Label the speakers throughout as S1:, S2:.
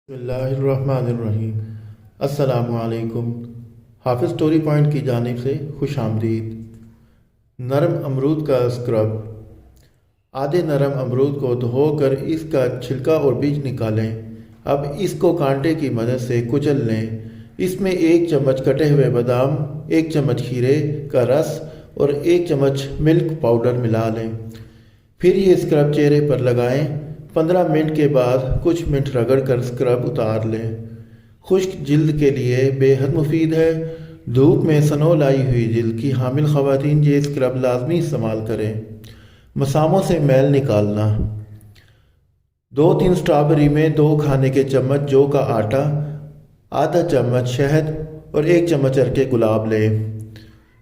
S1: بسم اللہ الرحمن الرحیم۔ السلام علیکم۔ حافظ سٹوری پوائنٹ کی جانب سے خوش آمدید۔ نرم امرود کا اسکرب۔ آدھے نرم امرود کو دھو کر اس کا چھلکا اور بیج نکالیں۔ اب اس کو کانٹے کی مدد سے کچل لیں۔ اس میں 1 چمچ کٹے ہوئے بادام، 1 چمچ کھیرے کا رس اور 1 چمچ ملک پاؤڈر ملا لیں۔ پھر یہ اسکرب چہرے پر لگائیں۔ 15 منٹ کے بعد کچھ منٹ رگڑ کر اسکرب اتار لیں۔ خشک جلد کے لیے بے حد مفید ہے۔ دھوپ میں سنو لائی ہوئی جلد کی حامل خواتین یہ اسکرب لازمی استعمال کریں۔ مساموں سے میل نکالنا۔ 2-3 اسٹرابری میں 2 کھانے کے چمچ جو کا آٹا، آدھا چمچ شہد اور 1 چمچ عرق گلاب لیں۔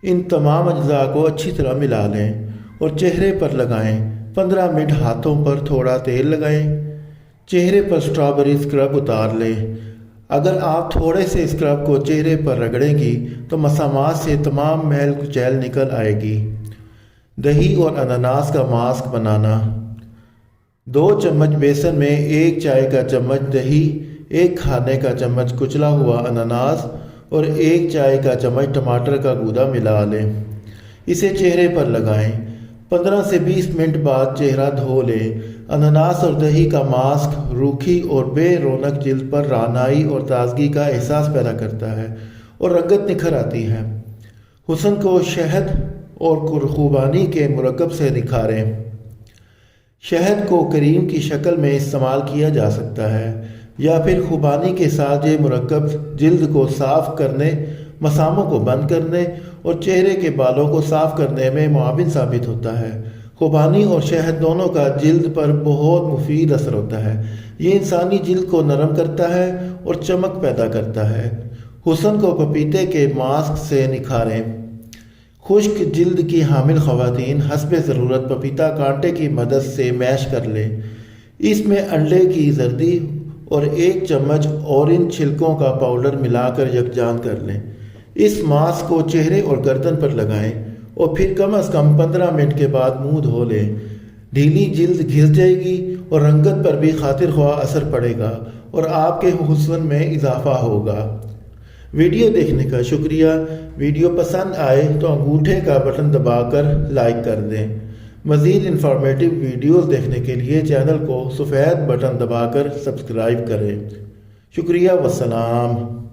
S1: ان تمام اجزاء کو اچھی طرح ملا لیں اور چہرے پر لگائیں۔ 15 منٹ ہاتھوں پر تھوڑا تیل لگائیں۔ چہرے پر اسٹرابری اسکرب اتار لیں۔ اگر آپ تھوڑے سے اسکرب کو چہرے پر رگڑیں گی تو مسامات سے تمام میل کچیل نکل آئے گی۔ دہی اور اناناس کا ماسک بنانا۔ 2 چمچ بیسن میں 1 چائے کا چمچ دہی، 1 کھانے کا چمچ کچلا ہوا اناناس اور 1 چائے کا چمچ ٹماٹر کا گودا ملا لیں۔ اسے چہرے پر لگائیں۔ 15 سے 20 منٹ بعد چہرہ دھو لیں۔ اناناس اور دہی کا ماسک روکھی اور بے رونق جلد پر رعنائی اور تازگی کا احساس پیدا کرتا ہے اور رنگت نکھر آتی ہے۔ حسن کو شہد اور خوبانی کے مرکب سے نکھاریں۔ شہد کو کریم کی شکل میں استعمال کیا جا سکتا ہے یا پھر خوبانی کے ساتھ یہ مرکب جلد کو صاف کرنے، مساموں کو بند کرنے اور چہرے کے بالوں کو صاف کرنے میں معاون ثابت ہوتا ہے۔ خوبانی اور شہد دونوں کا جلد پر بہت مفید اثر ہوتا ہے۔ یہ انسانی جلد کو نرم کرتا ہے اور چمک پیدا کرتا ہے۔ حسن کو پپیتے کے ماسک سے نکھاریں۔ خشک جلد کی حامل خواتین حسب ضرورت پپیتا کانٹے کی مدد سے میش کر لیں۔ اس میں انڈے کی زردی اور 1 چمچ اورنج چھلکوں کا پاؤڈر ملا کر یکجان کر لیں۔ اس ماسک کو چہرے اور گردن پر لگائیں اور پھر کم از کم 15 منٹ کے بعد منہ دھو لیں۔ ڈھیلی جلد گھس جائے گی اور رنگت پر بھی خاطر خواہ اثر پڑے گا اور آپ کے حسن میں اضافہ ہوگا۔ ویڈیو دیکھنے کا شکریہ۔ ویڈیو پسند آئے تو انگوٹھے کا بٹن دبا کر لائک کر دیں۔ مزید انفارمیٹیو ویڈیوز دیکھنے کے لیے چینل کو سفید بٹن دبا کر سبسکرائب کریں۔ شکریہ والسلام۔